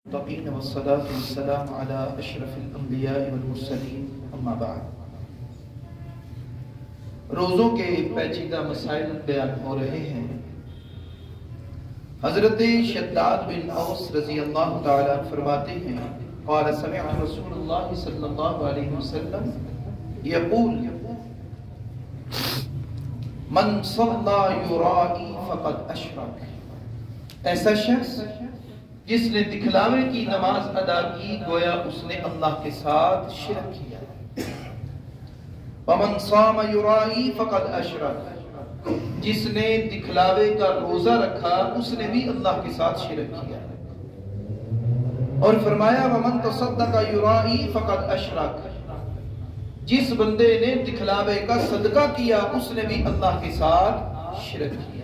المتقين والصلاة والسلام على أشرف الأنبياء والمرسلين اما بعد۔ روزوں کے پیچیدہ مسائل بیان ہو رہے ہیں۔ حضرت شداد بن اوس رضی اللہ تعالیٰ فرماتے ہیں قال سمعت رسول اللہ صلی اللہ علیہ وسلم یقول من صلی یرائی فقد اشرک، ایسا شخص جس نے دکھلاوے کی نماز ادا کی گویا اس نے اللہ کے ساتھ شرک کیا۔ ومن صام یرائی فقد اشرک، جس نے دکھلاوے کا روزہ رکھا اس نے بھی اللہ کے ساتھ شرک کیا۔ اور فرمایا ومن تصدق یرائی فقد اشرک، جس بندے نے دکھلاوے کا صدقہ کیا اس نے بھی اللہ کے ساتھ شرک کیا۔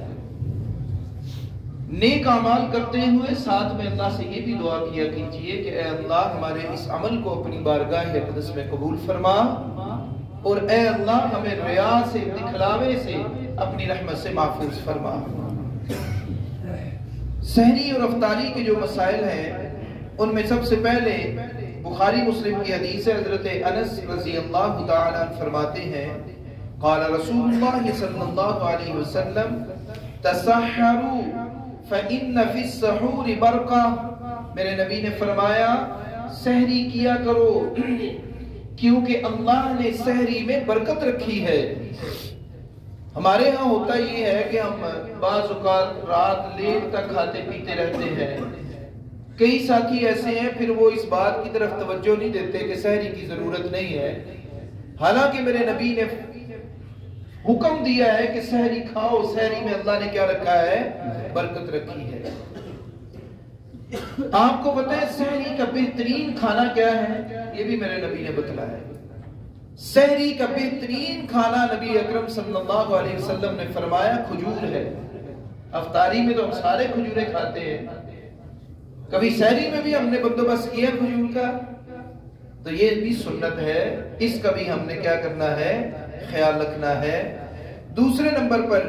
نیک اعمال کرتے ہوئے ساتھ میں اللہ سے یہ بھی دعا کیا کیجئے کہ اے اللہ ہمارے اس عمل کو اپنی بارگاہ اقدس میں قبول فرما، اور اے اللہ ہمیں ریا سے دکھلاوے سے اپنی رحمت سے محفوظ فرما۔ سحری اور افطاری کے جو مسائل ہیں ان میں سب سے پہلے بخاری مسلم کی حدیث ہے۔ حضرت انس رضی اللہ تعالی عنہ فرماتے ہیں قال رسول اللہ صلی اللہ علیہ وسلم تسحروا فَإِنَّ فِي السَّحُورِ بَرْكَةً، میرے نبی نے فرمایا سحری کیا کرو کیونکہ اللہ نے سحری میں برکت رکھی ہے۔ ہمارے ہاں ہوتا یہ ہے کہ ہم بعض اوقات رات لیٹ تک کھاتے پیتے رہتے ہیں۔ کئی ساتھی ایسے ہیں پھر وہ اس بات کی طرف توجہ نہیں دیتے کہ سحری کی ضرورت نہیں ہے، حالانکہ میرے نبی نے حکم دیا ہے کہ سحری کھاؤ، سحری میں اللہ نے کیا رکھا ہے؟ برکت رکھی ہے۔ آپ کو پتہ ہے سحری کا بہترین کھانا کیا ہے؟ یہ بھی میرے نبی نے بتلایا ہے۔ سحری کا بہترین کھانا نبی اکرم صلی اللہ علیہ وسلم نے فرمایا کھجور ہے۔ افطاری میں تو ہم سارے کھجوریں کھاتے ہیں، کبھی سحری میں بھی ہم نے بندوبست کیا کھجور کا، تو یہ بھی سنت ہے، اس کا بھی ہم نے کیا کرنا ہے؟ خیال رکھنا ہے۔ دوسرے نمبر پر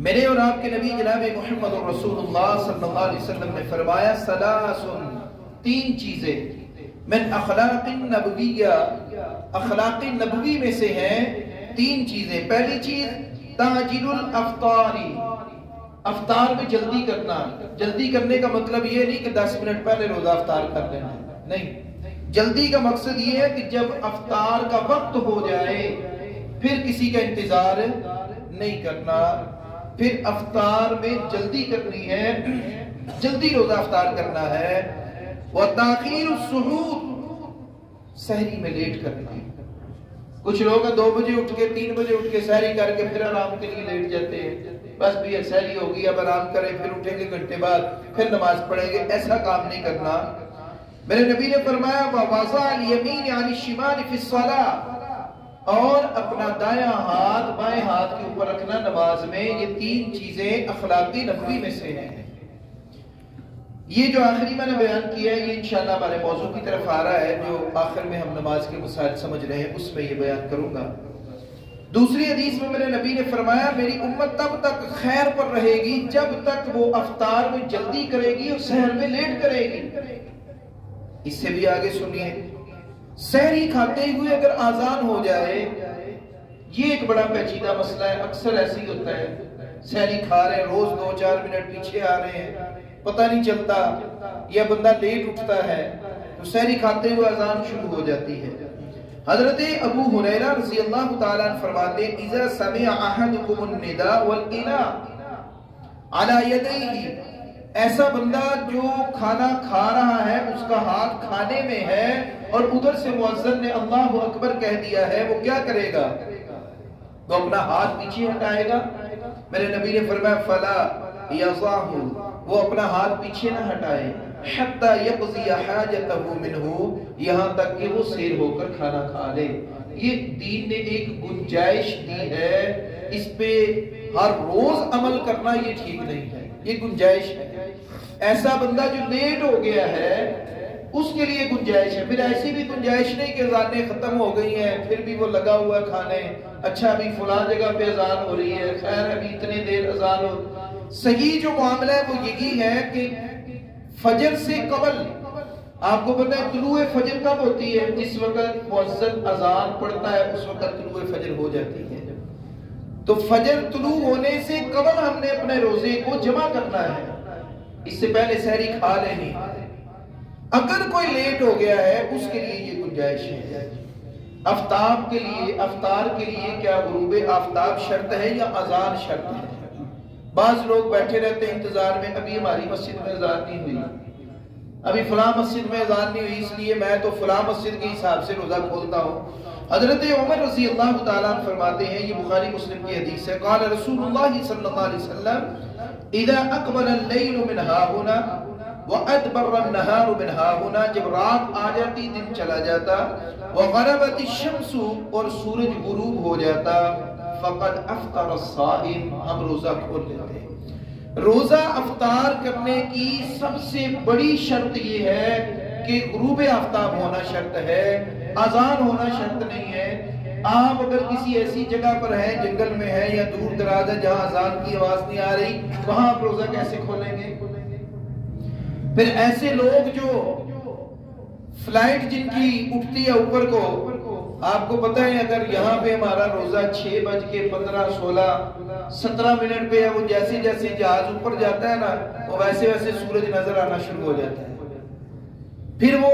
میرے اور آپ کے نبی جناب محمد رسول اللہ صلی اللہ علیہ وسلم نے فرمایا ثلاث، تین چیزیں من اخلاق النبویہ، اخلاق نبوی میں سے ہیں تین چیزیں۔ پہلی چیز تعجیل الافطاری، افطار میں جلدی کرنا۔ جلدی کرنے کا مطلب یہ نہیں کہ 10 منٹ پہلے روزہ افطار کر لینا، نہیں، جلدی کا مقصد یہ ہے کہ جب افطار کا وقت ہو جائے پھر کسی کا انتظار نہیں کرنا، پھر افطار میں جلدی کرنی ہے، جلدی روزہ افطار کرنا ہے۔ وَتَأْخِيرُ السُّحُورِ، سحری میں لیٹ کرنا۔ کچھ لوگ 2 بجے اٹھ کے 3 بجے اٹھ کے سحری کر کے پھر آرام کے لیے لیٹ جاتے ہیں، بس بھی سحری ہوگی اب آرام کریں، پھر اٹھیں گے گھنٹے بعد پھر نماز پڑھیں گے، ایسا کام نہیں کرنا۔ میرے نبی نے فرمایا وَوَضَعَ الْيَمِينِ عَنِ الشِّمَالِ فِي الصَّلَاةِ، اور اپنا دایاں ہاتھ بائیں ہاتھ کے اوپر رکھنا نماز میں۔ یہ تین چیزیں اخلاقی نبوی میں سے ہیں۔ یہ جو آخری میں نے بیان کیا ہے یہ انشاءاللہ ہمارے موضوع کی طرف آ رہا ہے، جو آخر میں ہم نماز کے مسائل سمجھ رہے ہیں اس میں یہ بیان کروں گا۔ دوسری حدیث میں میرے نبی نے فرمایا میری امت تب تک خیر پر رہے گی جب تک وہ افطار میں جلدی کرے گی اور سحر میں لیٹ کرے گی۔ اس سے بھی آگے سنیے، سحری کھاتے ہوئے اگر آذان ہو جائے، یہ ایک بڑا پیچیدہ مسئلہ ہے، اکثر ایسے ہی ہوتا ہے، سحری کھا رہے ہیں، روز 2-4 منٹ پیچھے آ رہے ہیں، پتہ نہیں چلتا، یا بندہ لیٹ اٹھتا ہے تو سحری کھاتے ہوئے آذان شروع ہو جاتی ہے۔ حضرت ابو ہریرہ رضی اللہ تعالیٰ عنہ فرماتے ہیں اذا سمع احدکم النداء والاناء علی یدیہ، ایسا بندہ جو کھانا کھا رہا ہے اس کا ہاتھ کھانے میں ہے اور ادھر سے مؤذن نے اللہ اکبر کہہ دیا ہے، وہ کیا کرے گا؟ تو اپنا ہاتھ پیچھے ہٹائے گا۔ میرے نبی نے فرمایا فلا یضعہ، وہ اپنا ہاتھ پیچھے نہ ہٹائے حتی یقضی حاجتہ منہ، یہاں تک کہ وہ سیر ہو کر کھانا کھا لے۔ یہ دین نے ایک گنجائش دی ہے، اس پہ ہر روز عمل کرنا یہ ٹھیک نہیں ہے، یہ گنجائش ہے۔ ایسا بندہ جو لیٹ ہو گیا ہے اس کے لیے گنجائش ہے، پھر ایسی بھی گنجائش نہیں کہ اذانیں ختم ہو گئی ہیں پھر بھی وہ لگا ہوا کھانے، اچھا ابھی فلاں جگہ پہ اذان ہو رہی ہے، خیر ابھی اتنے دیر اذان ہو۔ صحیح جو معاملہ ہے وہ یہی ہے کہ فجر سے قبل آپ کو پتہ ہے طلوع فجر کب ہوتی ہے؟ جس وقت مؤذن اذان پڑھتا ہے اس وقت طلوع فجر ہو جاتی ہے. تو فجر طلوع ہونے سے قبل ہم نے اپنے روزے کو جمع کرنا ہے، اس سے پہلے سحری کھا لینی. اگر کوئی لیٹ ہو گیا ہے اس کے لیے یہ گنجائش ہے. افطار کے لیے کیا غروب آفتاب شرط ہے یا اذان شرط ہے؟ بعض لوگ بیٹھے رہتے ہیں انتظار میں، ابھی ہماری مسجد میں اذان نہیں ہوئی، ابھی فلاں مسجد میں اذان نہیں ہوئی، اس لیے میں تو فلاں مسجد کے حساب سے روزہ کھولتا ہوں. حضرت عمر رضی اللہ تعالیٰ عنہ فرماتے ہیں، یہ بخاری مسلم کی حدیث ہے، قال رسول اللہ صلی اللہ علیہ وسلم اذا اقبل اللیل من ہاہنا وادبر النہار من ہاہنا، جب رات آ جاتی دن چلا جاتا، وغربت الشمس اور سورج غروب ہو جاتا، فقد افطر الصائم، ہم روزہ کھول لیتے ہیں. روزہ افطار کرنے کی سب سے بڑی شرط یہ ہے کہ غروب آفتاب ہونا شرط ہے، اذان ہونا شرط نہیں ہے. آپ اگر کسی ایسی جگہ پر ہیں، جنگل میں ہیں یا دور دراز ہے جہاں اذان کی آواز نہیں آ رہی، وہاں آپ روزہ کیسے کھولیں گے؟ پھر ایسے لوگ جو فلائٹ جن کی اٹھتی ہے اوپر کو، آپ کو پتہ ہے اگر یہاں پہ ہمارا روزہ 6:15 16 17 منٹ پہ ہے، وہ جیسے جیسے جہاز اوپر جاتا ہے نا، وہ ویسے ویسے سورج نظر آنا شروع ہو جاتا ہے. پھر وہ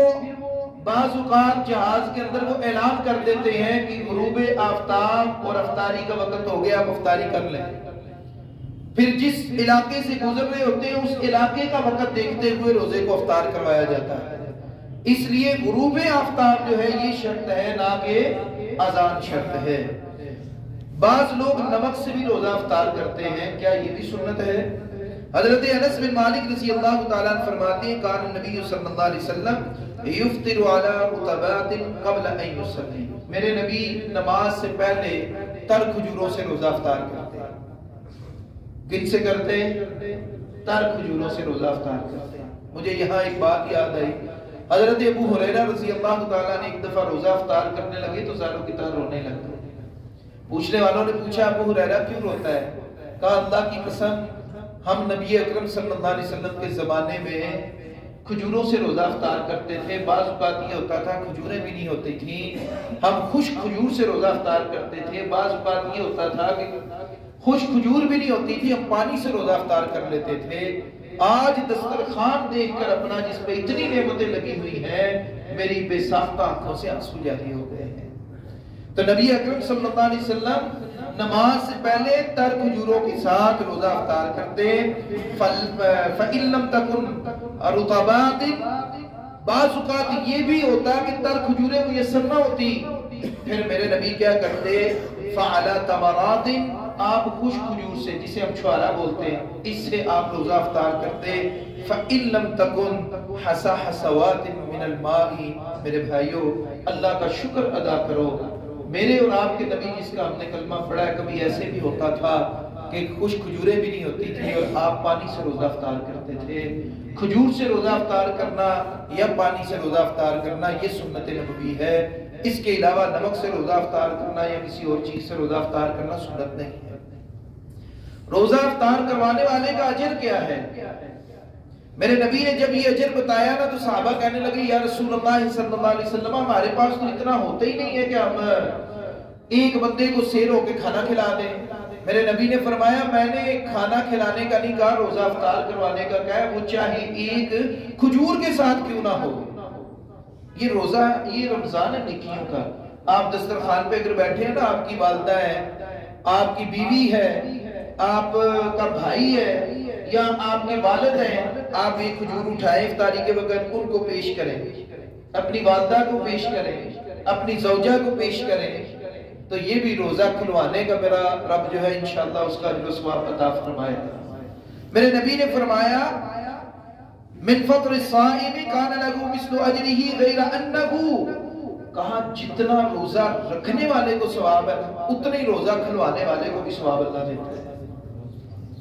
بعض اوقات جہاز کے اندر وہ اعلان کر دیتے ہیں کہ غروب آفتاب اور افطاری کا وقت ہو گیا، آپ افطاری کر لیں. پھر جس علاقے سے گزر رہے ہوتے ہیں اس علاقے کا وقت دیکھتے ہوئے روزے کو افطار کروایا جاتا ہے. اس لیے غروب آفتاب جو ہے یہ شرط ہے، نہ کہ اذان شرط ہے. بعض لوگ نمک سے بھی روزہ افطار کرتے ہیں، کیا یہ بھی سنت ہے؟ حضرت انس بن مالک رضی اللہ تعالیٰ عنہ فرماتے ہیں، کان النبی صلی اللہ علیہ وسلم یفطر علی رطبات قبل ان یصلی، میرے نبی نماز سے پہلے تر کھجوروں سے روزہ افطار کرتے ہیں. کن سے کرتے ہیں؟ تر کھجوروں سے روزہ افطار کرتے ہیں. مجھے یہاں ایک بات یاد آئی، حضرت ابو ہریرہ رضی اللہ تعالیٰ نے ایک دفعہ روزہ افطار کرنے لگے تو زاروں کی طرح رونے لگے. پوچھنے والوں نے پوچھا ابو ہریرہ کیوں روتا ہے؟ کہا اللہ کی قسم، ہم نبی اکرم صلی اللہ علیہ وسلم کے زمانے میں کھجوروں سے روزہ افطار کرتے تھے. بعض اوقات یہ ہوتا تھا کھجوریں بھی نہیں ہوتی تھیں، ہم خشک کھجور سے روزہ افطار کرتے تھے. بعض اوقات یہ ہوتا تھا کہ خشک کھجور بھی نہیں ہوتی تھی، ہم پانی سے روزہ افطار کر لیتے تھے. آج دسترخوان دیکھ کر اپنا جس پہ اتنی نعمتیں لگی ہوئی ہیں، میری بے ساختہ آنکھوں سے آنسو جاری ہو گئے ہیں. تو نبی اکرم صلی اللہ علیہ وسلم نماز سے پہلے تر کھجوروں کے ساتھ روزہ افطار کرتے. فَإِن لَمْ تَكُنْ رُطَبَاتٍ، بعض اوقات یہ بھی ہوتا کہ تر کھجوریں میسر نہ ہوتی، پھر میرے نبی کیا کرتے؟ فَعَلَى تَمَرَاتٍ، آپ خشک کھجور سے، جسے ہم چھوارا بولتے ہیں، اس سے آپ روزہ افطار کرتے. فَإِن لَمْ تَكُنْ حَسَى حَسَوَاتٍ مِّنَ الْمَاءِ، میرے بھائیو اللہ کا شکر ادا کرو. میرے اور آپ کے نبی جس کا ہم نے کلمہ پڑھا ہے، کبھی ایسے بھی ہوتا تھا کہ خشک کھجوریں بھی نہیں ہوتی تھی اور آپ پانی سے روزہ افطار کرتے تھے. کھجور سے روزہ افطار کرنا یا پانی سے روزہ افطار کرنا یہ سنت نبوی ہے. اس کے علاوہ نمک سے روزہ افطار کرنا یا کسی اور چیز سے روزہ افطار کرنا سنت نہیں ہے. روزہ افطار کروانے والے کا اجر کیا ہے؟ میرے نبی نے جب یہ اجر بتایا نا تو صحابہ کہنے لگے یا رسول اللہ صلی اللہ علیہ وسلم، ہمارے پاس تو اتنا ہوتا ہی نہیں ہے کہ ہم ایک بندے کو سیر ہو کے کھانا کھلا دیں. میرے نبی نے فرمایا میں نے کھانا کھلانے کا نہیں کہا، روزہ افطار کروانے کا کہا ہے، وہ چاہے ایک کھجور کے ساتھ کیوں نہ ہو. یہ روزہ، یہ رمضان ہے نیکیوں کا. آپ دسترخوان پہ اگر بیٹھے ہیں نا، آپ کی والدہ ہے، آپ کی بیوی ہے، آپ کا بھائی ہے یا آپ کے والد ہیں، آپ ایک کھجور اٹھائیں افطاری کے وقت، ان کو پیش کریں، اپنی والدہ کو پیش کریں، اپنی زوجہ کو پیش کریں، تو یہ بھی روزہ کھلوانے کا میرا رب جو ہے انشاءاللہ اس کا اجر و ثواب عطا فرمائے گا. میرے نبی نے فرمایا من فطر الصائم کان له مثل اجره غیر انه، کہا جتنا روزہ رکھنے والے کو ثواب ہے اتنا ہی روزہ کھلوانے والے کو بھی ثواب اللہ دیتا ہے.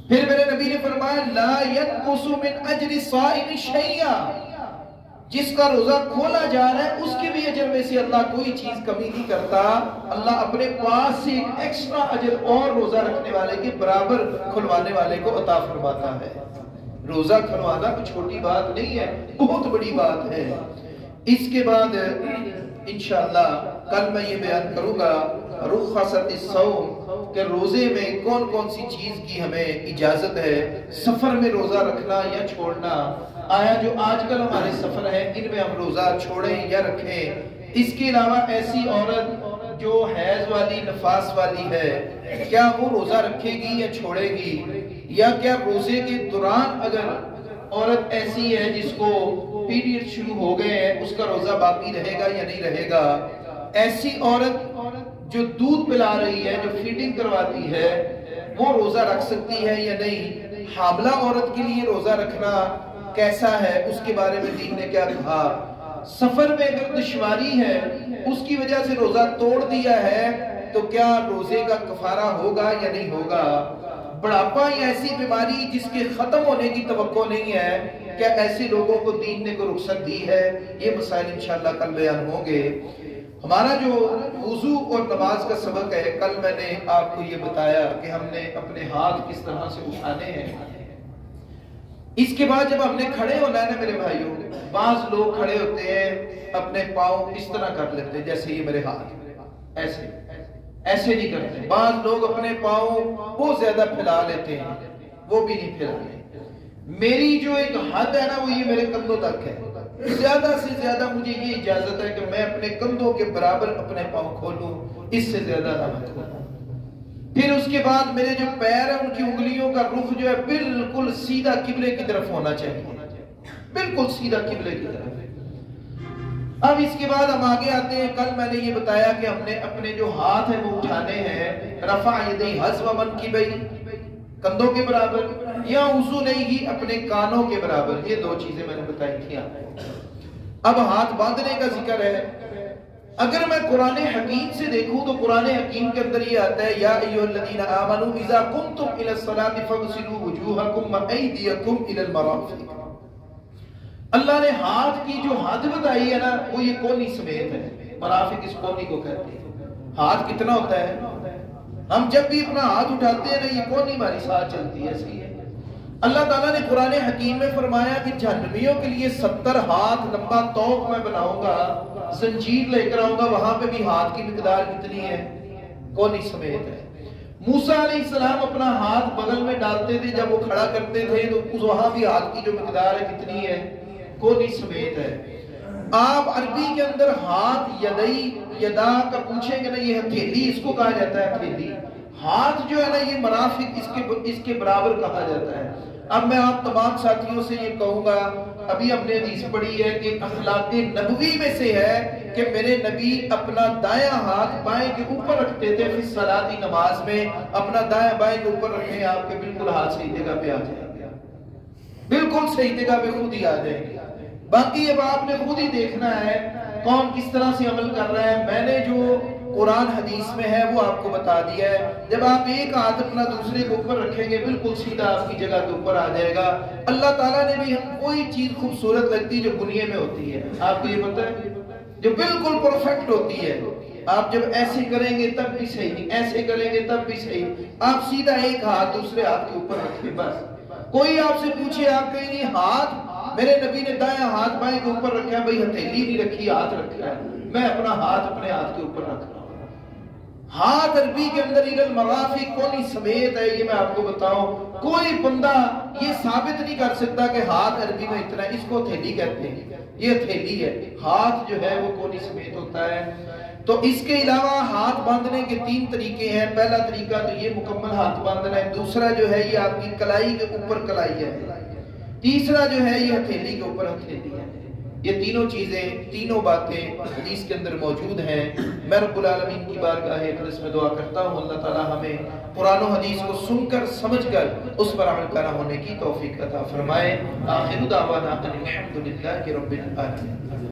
پھر میرے نبی نے فرمایا لا ينقص من اجر الصائم شيئا، جس کا روزہ کھولا جا رہا ہے اس کے بھی اجر میں سے اللہ کوئی چیز کمی نہیں کرتا. اللہ اپنے پاس سے ایک ایکسٹرا اجر اور روزہ رکھنے والے کے برابر کھلوانے والے کو عطا فرماتا ہے. روزہ کھلوانا کوئی چھوٹی بات نہیں ہے، بہت بڑی بات ہے۔ اس کے بعد انشاءاللہ کل میں یہ بیان کروں گا رخصت الصوم کہ روزے میں کون کون سی چیز کی ہمیں اجازت ہے، سفر میں روزہ رکھنا یا چھوڑنا، آیا جو آج کل ہمارے سفر ہیں ان میں ہم روزہ چھوڑیں یا رکھیں۔ اس کے علاوہ ایسی عورت جو حیض والی نفاس والی ہے کیا وہ روزہ رکھے گی یا چھوڑے گی، یا کیا روزے کے دوران اگر عورت ایسی ہے جس کو پیریڈ شروع ہو گئے ہیں اس کا روزہ باقی رہے گا یا نہیں رہے گا، ایسی عورت جو دودھ پلا رہی ہے جو فیڈنگ کرواتی ہے وہ روزہ رکھ سکتی ہے یا نہیں، حاملہ عورت کے لیے روزہ رکھنا کیسا ہے اس کے بارے میں دین نے کیا کہا، سفر میں اگر دشواری ہے اس کی وجہ سے روزہ توڑ دیا ہے تو کیا روزے کا کفارہ ہوگا یا نہیں ہوگا، بڑھاپا یا ایسی بیماری جس کے ختم ہونے کی توقع نہیں ہے کیا ایسے لوگوں کو دین نے کوئی رخصت دی ہے، یہ مسائل انشاءاللہ کل بیان ہوں گے۔ ہمارا جو وضو اور نماز کا سبق ہے کل میں نے آپ کو یہ بتایا کہ ہم نے اپنے ہاتھ کس طرح سے اٹھانے ہیں۔ اس کے بعد جب ہم نے کھڑے ہونا ہے نا میرے بھائیوں، بعض لوگ کھڑے ہوتے ہیں اپنے پاؤں اس طرح کر لیتے ہیں جیسے یہ میرے ہاتھ ایسے نہیں کرتے، بعض لوگ اپنے پاؤں بہت زیادہ پھیلا لیتے ہیں، وہ بھی نہیں پھیلاتے۔ میری جو ایک حد ہے نا وہ یہ میرے کندھوں تک ہے، زیادہ سے زیادہ مجھے یہ اجازت ہے کہ میں اپنے کندھوں کے برابر اپنے پاؤں کھولوں، اس سے زیادہ نہ کھولوں۔ پھر اس کے بعد میرے جو پیر ہیں ان کی انگلیوں کا رخ جو ہے بالکل سیدھا قبلے کی طرف ہونا چاہیے، بالکل سیدھا قبلے کی طرف۔ اب اس کے بعد ہم آگے آتے ہیں، کل میں نے یہ بتایا کہ ہم نے اپنے جو ہاتھ ہیں وہ اٹھانے ہیں رفع یدی حذو منکبی، کندھوں کے برابر، یا وضو نہیں ہی اپنے کانوں کے برابر، یہ دو چیزیں میں نے بتائی تھی آپ کو۔ اب ہاتھ باندھنے کا ذکر ہے، اگر میں قرآن حکیم سے دیکھوں تو قرآن حکیم کے اندر یہ آتا ہے یا ایھا الذین آمنوا اذا قمتم الی الصلاۃ فاغسلوا وجوہکم وایدیکم الی المرافق۔ اللہ نے ہاتھ کی جو حد بتائی ہے نا وہ یہ کونی سمیت ہے، مرافق اس کونی کو کہتے ہیں۔ ہاتھ کتنا ہوتا ہے، ہم جب بھی اپنا ہاتھ اٹھاتے ہیں نا یہ کونی ہماری ساتھ چلتی ہے، ایسی ہے۔ اللہ تعالیٰ نے قرآن حکیم میں فرمایا کہ جہنمیوں کے لیے 70 ہاتھ لمبا توق میں بناؤں گا، زنجیر لے کر آؤں گا، وہاں پہ بھی ہاتھ کی مقدار کتنی ہے، کونی سمیت ہے۔ موسیٰ علیہ السلام اپنا ہاتھ بغل میں ڈالتے تھے جب وہ کھڑا کرتے تھے تو وہاں بھی ہاتھ کی جو مقدار ہے کتنی ہے، کونی سمیت ہے۔ آپ عربی کے اندر ہاتھ یدئی یدا کا پوچھیں گے نا، یہ ہتھیلی اس کو کہا جاتا ہے، ہتھیلی۔ ہاتھ جو ہے نا یہ مرافق اس کے برابر کہا جاتا ہے۔ اب میں آپ تمام ساتھیوں سے یہ کہوں گا، ابھی ہم نے حدیث پڑھی ہے کہ اخلاق نبوی میں سے ہے کہ میرے نبی اپنا دایاں ہاتھ بائیں کے اوپر رکھتے تھے، فی الصلاۃ نماز میں اپنا دایاں بائیں کے اوپر رکھیں، آپ کے بالکل ہاتھ صحیح جگہ پہ آ جائے گا، بالکل صحیح جگہ پہ خود ہی آ جائے گا۔ باقی اب آپ نے خود ہی دیکھنا ہے کون کس طرح سے عمل کر رہا ہے۔ میں نے جو قرآن حدیث میں ہے وہ آپ کو بتا دیا ہے، جب آپ ایک ہاتھ اپنا دوسرے کے اوپر رکھیں گے بالکل سیدھا آپ کی جگہ کے اوپر آ جائے گا۔ اللہ تعالیٰ نے بھی کوئی چیز خوبصورت لگتی جو بنیے میں ہوتی ہے، آپ کو یہ پتہ ہے، جو بالکل پرفیکٹ ہوتی ہے، آپ جب ایسے کریں گے تب بھی صحیح، ایسے کریں گے تب بھی صحیح، آپ سیدھا ایک ہاتھ دوسرے ہاتھ کے اوپر رکھیں بس۔ کوئی آپ سے پوچھے، آپ کہیں گے ہاتھ میرے نبی نے دایاں ہاتھ بائیں کے اوپر رکھا ہے، بھئی ہتھیلی نہیں رکھی، ہاتھ رکھا ہے، میں اپنا ہاتھ اپنے ہاتھ کے اوپر رکھ رہا ہوں۔ ہاتھ عربی کے اندر الى المرافق کونی سمیت ہے، یہ میں آپ کو بتاؤں، کوئی بندہ یہ ثابت نہیں کر سکتا کہ ہاتھ عربی میں اتنا ہے، اس کو ہتھیلی کہتے ہیں، یہ ہتھیلی ہے، ہاتھ جو ہے وہ کونی سمیت ہوتا ہے۔ تو اس کے علاوہ ہاتھ باندھنے کے 3 طریقے ہیں۔ پہلا طریقہ تو یہ مکمل ہاتھ باندھنا ہے، دوسرا جو ہے یہ آپ کی کلائی کے اوپر کلائی ہے، تیسرا جو ہے یہ ہتھیلی کے اوپر ہتھیلی ہے۔ یہ تینوں چیزیں، تینوں باتیں حدیث کے اندر موجود ہیں۔ میں رب العالمین کی بارگاہ اقدس میں دعا کرتا ہوں اللہ تعالی ہمیں قرآن و حدیث کو سن کر سمجھ کر اس پر عمل پیرا ہونے کی توفیق عطا فرمائے۔ آخر دعوانا ان الحمد للہ رب العالمین۔